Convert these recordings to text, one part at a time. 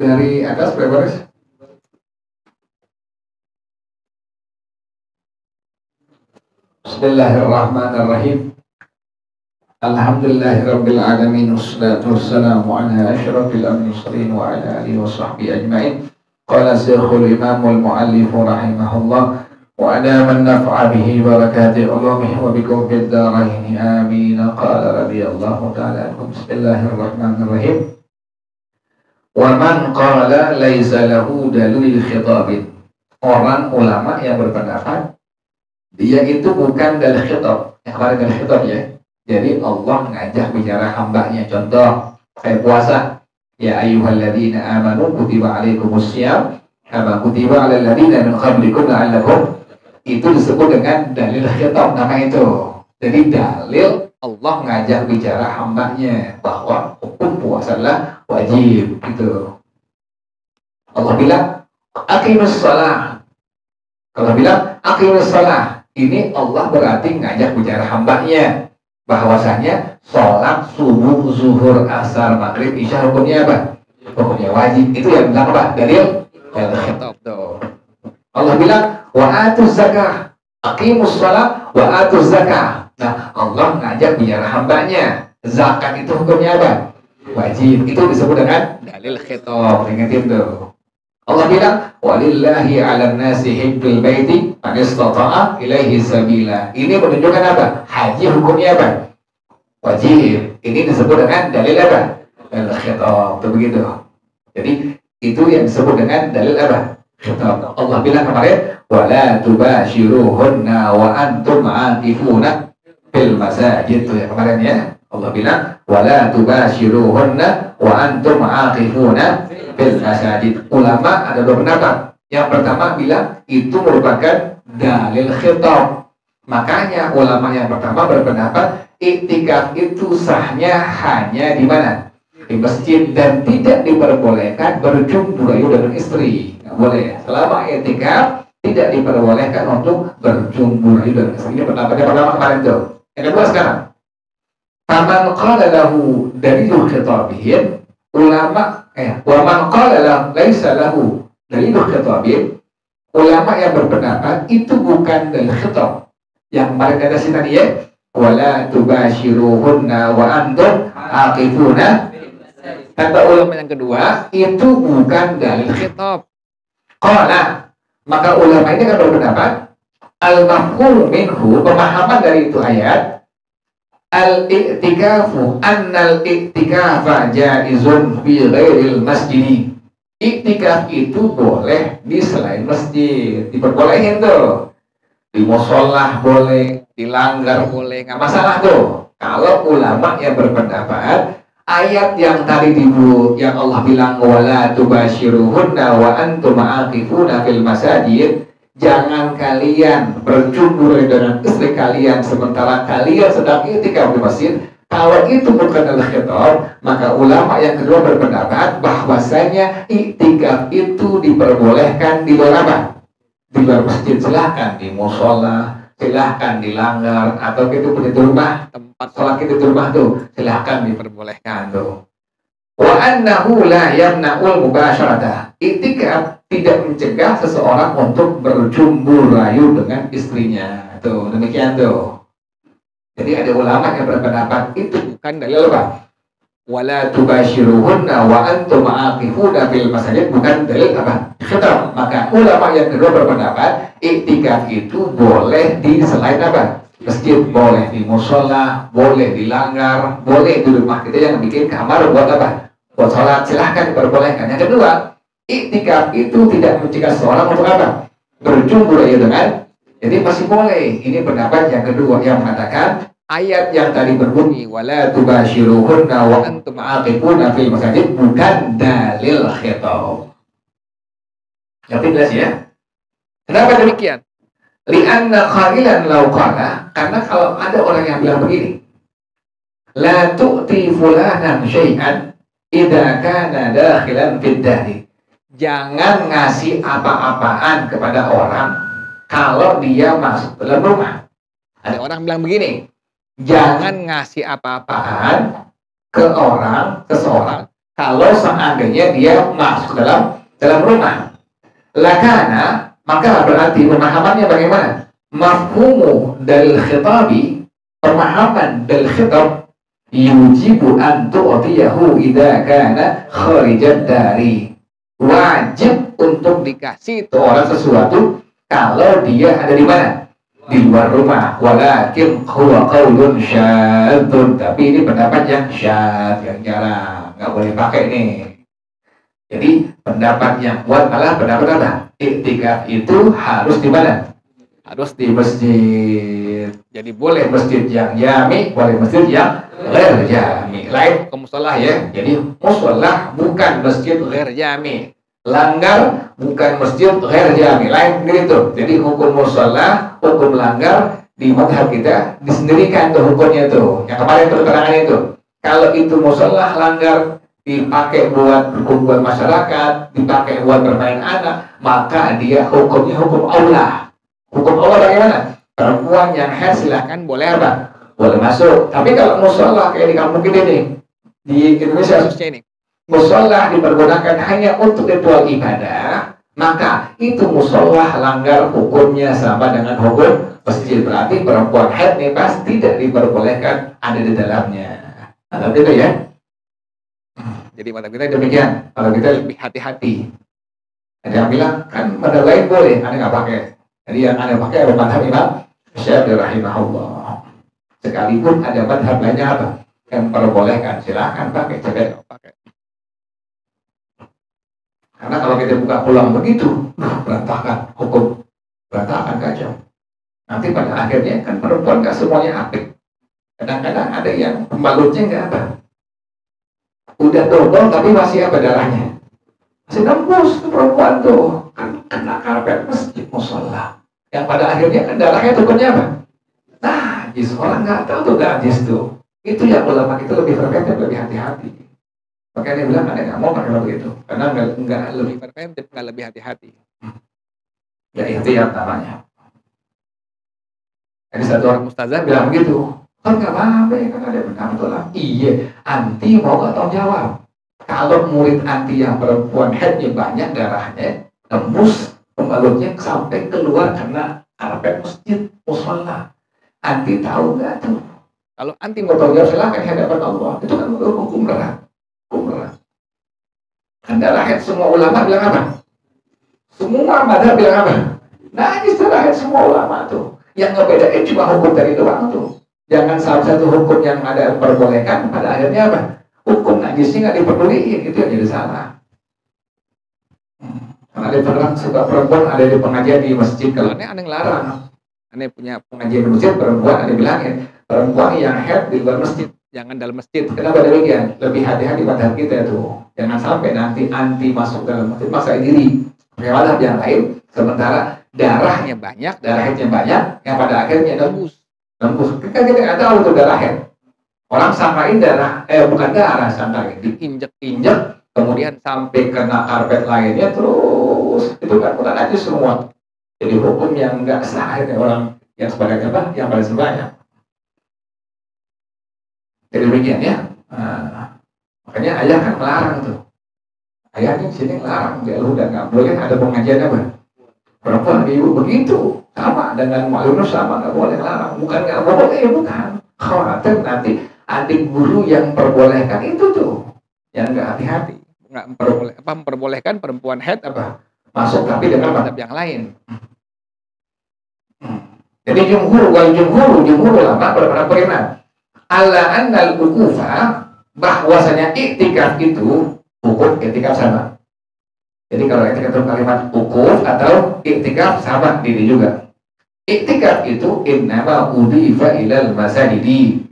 Dari atas berapa baris? Bismillahirrahmanirrahim. Alhamdulillahirabbil alamin wassalatu wassalamu ala asyrafil mursalin wa ala alihi washabbihi ajmain. Qala Syekhul Imamul Muallif rahimahullah wa ala man naf'a bihi barakati ulumih wa bikum fid dharain amin. Qala radhiyallahu ta'ala anhu. Bismillahirrahmanirrahim. Wa man qala laisa lahu dalil khitabin. Orang ulama yang berpendapat dia itu bukan dalil khitab. Yang kemarin dalil khitab ya. Jadi Allah ngajak bicara hambanya. Contoh kayak puasa. Ya ayyuhalladzina amanu kutiba alaikumussyam kama kutiba alal ladzina min qablikum la'allakum. Itu disebut dengan dalil khitab nama itu. Jadi dalil Allah ngajak bicara hambanya bahwa hukum puasa adalah wajib gitu. Allah bilang aqimus shalah. Kalau bilang aqimus shalah, ini Allah berarti ngajak bicara hambanya bahwasanya sholat subuh, zuhur, asar, maghrib, isya hukumnya apa? Hukumnya wajib. Itu yang bilang apa? Dalil khitab tuh. Allah bilang wa atuz zakah. Aqimus shalah wa atuz zakah. Nah, Allah ngajak bicara hambanya. Zakat itu hukumnya apa? Wajib. Itu disebut dengan dalil khitab. Ingatin tuh. Allah bilang walillahi 'alan nasi hajjul baiti man istata'a ilaihi sabila. Ini menunjukkan apa? Haji hukumnya apa? Wajib. Ini disebut dengan dalil apa? Dalil khitab. Itu begitu. Jadi itu yang disebut dengan dalil apa? Khitab. Allah bilang kemarin wala tubashiruhunna wa antum 'akifuna fil masajid. Itu ya kemarin ya. Allah bilang wala tubashiruhunna wa antum 'akifuna fil masajid. Ulama ada dua pendapat. Yang pertama bilang itu merupakan dalil khitab. Makanya ulama yang pertama berpendapat iktikaf itu sahnya hanya di mana? Di masjid dan tidak diperbolehkan berjumpa dengan istri. Nggak boleh. Selama iktikaf tidak diperbolehkan untuk berjumpa dengan istri. Ini pendapatnya pertama kemarin tuh. Yang kedua sekarang. Faman qala lahu dalilul khitabihim. Ulama wa man qala laisa lahu dalilul khitabin. Ulama yang berpendapat itu bukan dalil khitab. Yang kemarin ada sih tadi ya, wala tubashiruhunna wa antum aqifuna. Kata ulama yang kedua itu bukan dalil khitab. Qala, maka ulama ini kan berpendapat al-mafhum minhu, pemahaman dari itu ayat al-i'tikafu annal i'tikafa jaizun fi ghairil masjid. I'tikaf itu boleh di selain masjid, diperbolehin tuh. Di musholah boleh, dilanggar boleh, nggak masalah tuh. Kalau ulama yang berpendapat ayat yang tadi yang Allah bilang wala tubashiruhunna wa antum aqifuna fil masajid, jangan kalian berjumpa dengan istri kalian sementara kalian sedang i'tikaf di masjid. Kalau itu bukan adalah khitab, maka ulama yang kedua berpendapat bahwasanya i'tikaf itu diperbolehkan di luar apa? Di luar masjid. Silahkan di mushola, silahkan dilanggar, atau itu punya di rumah, tempat sholat kita di rumah tuh, silahkan diperbolehkan tuh. Wa annahu la yamna'ul mubasyarata. I'tikaf tidak mencegah seseorang untuk berjumbu rayu dengan istrinya. Tuh, demikian tuh. Jadi ada ulama yang berpendapat itu bukan dalil apa? Wala tubashiruhunna wa antum aqifuna fil masajid, bukan dalil apa? Khitab. Maka ulama yang kedua berpendapat i'tikaf itu boleh di selain apa? Masjid, boleh di mushola, boleh dilanggar, boleh di rumah kita yang bikin kamar buat apa? Buat sholat, silahkan diperbolehkan. Yang kedua, i'tikaf itu tidak mencegah seorang untuk apa? Berjumpa dengan, jadi masih boleh. Ini pendapat yang kedua yang mengatakan ayat yang tadi berbunyi wala tubashiruhunna wa antum aqifuna fil masajid bukan dalil khitab. Jadi jelas ya. Kenapa demikian? Li'anna khailan law qala, karena kalau ada orang yang bilang begini, la tu'ti fulanan syai'an idza kana dakhilan fid dari. Jangan ngasih apa-apaan kepada orang kalau dia masuk dalam rumah. Ada orang bilang begini, jangan ngasih apa-apaan ke seseorang Kalau seandainya dia masuk ke dalam rumah, lakana, maka berarti pemahamannya bagaimana? Mafhumu dal khitabi, pemahaman dal khitab, yujibu an tu'tiyahu idza kana kharijat dari. Wajib untuk dikasih itu orang sesuatu kalau dia ada di mana? Di luar rumah. Walakin huwa qaulun syadzun, tapi ini pendapat yang syadz, yang jarang, nggak boleh pakai nih. Jadi pendapat yang kuat malah pendapat apa? Iktikaf itu harus di mana? Harus di masjid. Jadi boleh masjid yang jami, boleh masjid yang ghair jami. Lain ke musola ya. Jadi musola bukan masjid ghair jami. Langgar bukan masjid ghair jami. Lain gitu. Jadi hukum musola, hukum langgar di madhab kita disendirikan tuh hukumnya tuh. Yang kemarin tuh keterangannya itu. Kalau itu musola langgar dipakai buat berkumpul masyarakat, dipakai buat bermain anak, maka dia hukumnya hukum Allah. Hukum Allah bagaimana? Perempuan yang haid silahkan boleh apa? Boleh masuk. Tapi kalau musola kayak di kampung kita nih, di Indonesia khususnya ini, musola dipergunakan hanya untuk ritual ibadah, maka itu musola langgar hukumnya sama dengan hukum masjid. Berarti perempuan haid nih pasti tidak diperbolehkan ada di dalamnya. Nah, gitu ya. Jadi mata kita demikian. Kalau kita lebih hati-hati. Ada yang bilang kan madhab lain boleh, ada nggak pakai. Jadi yang ada pakai adalah madhab Imam Syafi'i rahimahullah. Sekalipun ada madhab lainnya apa yang perbolehkan, silahkan pakai, jangan pakai. Karena kalau kita buka pulang begitu, berantakan hukum, berantakan kacau. Nanti pada akhirnya kan perempuan nggak semuanya apik. Kadang-kadang ada yang pembalutnya nggak apa. Udah double tapi masih apa darahnya? Masih nembus tuh perempuan tuh. Kan kena karpet masjid musola. Yang pada akhirnya kan darahnya hukumnya apa? Najis. Orang nggak tahu tuh najis tuh. Itu yang ulama kita lebih preventif, lebih hati-hati. Makanya dia bilang ada nggak mau pakai begitu. Karena nggak lebih preventif, nggak lebih hati-hati. Ya itu yang namanya. Jadi satu orang ustazah bilang begitu. Kan nggak apa-apa ya, kan ada pendapat ulama. Iya, anti mau nggak tahu jawab. Kalau murid anti yang perempuan headnya banyak darahnya, tembus pembalutnya sampai keluar karena karpet masjid musola. Anti tahu nggak tuh? Kalau anti mau tahu jawab silahkan hadapan Allah. Itu kan hukum berat, hukum berat. Kan darah head semua ulama bilang apa? Semua madhab bilang apa? Najis darah head semua ulama tuh. Yang ngebedain cuma hukum dari doang tuh. Jangan salah satu hukum yang ada perbolehkan, pada akhirnya apa? Hukum najisnya nggak dipeduliin, itu yang jadi salah. Karena ada orang suka perempuan ada di pengajian di masjid, kalau aneh ngelarang. Aneh punya pengajian di masjid, perempuan aneh bilangin, perempuan yang head di luar masjid, jangan dalam masjid. Kenapa demikian? Lebih hati-hati madhab kita tuh. Jangan sampai nanti anti masuk dalam masjid, maksain diri. Pakai madhab yang lain, sementara darahnya banyak, darah headnya banyak, yang pada akhirnya nembus. Kan kita nggak tahu itu darah head. Orang sangkain darah, bukan darah, sangkain diinjek-injek, kemudian sampai kena karpet lainnya terus itu kan udah najis semua. Jadi hukum yang nggak sah ya orang yang sebagai apa, yang paling sebanyak. Jadi demikian ya. Makanya ayah kan melarang tuh. Ayah di sini melarang, dia udah nggak boleh ada pengajian apa. Perempuan ibu begitu. Sama dengan makhluk sama, nggak boleh larang. Bukan nggak boleh, bukan. Khawatir nanti adik guru yang perbolehkan itu tuh, yang nggak hati-hati, nggak memperbolehkan perempuan head apa masuk tapi dengan madhab yang lain. Jadi jumhur ulama berpendapat ala annal ukufa, bahwasanya iktikaf itu hukum iktikaf sama. Jadi kalau iktikaf itu kalimat ukuf atau iktikaf sama diri juga. Iktikaf itu innama udifa ilal masajidi,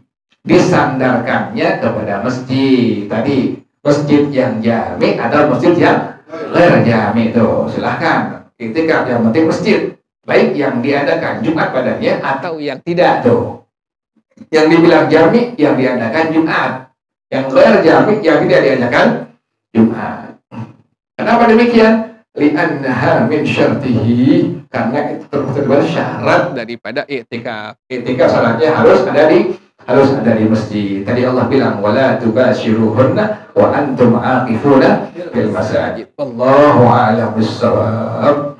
disandarkannya kepada masjid. Tadi masjid yang jami atau masjid yang ghair jami itu silahkan. Iktikaf yang penting masjid, baik yang diadakan Jumat padanya atau yang tidak tuh. Yang dibilang jami yang diadakan Jumat, yang ghair jami yang tidak diadakan Jumat. Kenapa demikian? li'annaha min syartihi, karena itu termasuk syarat daripada i'tikaf. I'tikaf syaratnya harus ada di masjid. Tadi Allah bilang wala tubashiruhunna wa antum aqifuna fil masajid. Wallahu a'lam bissawab.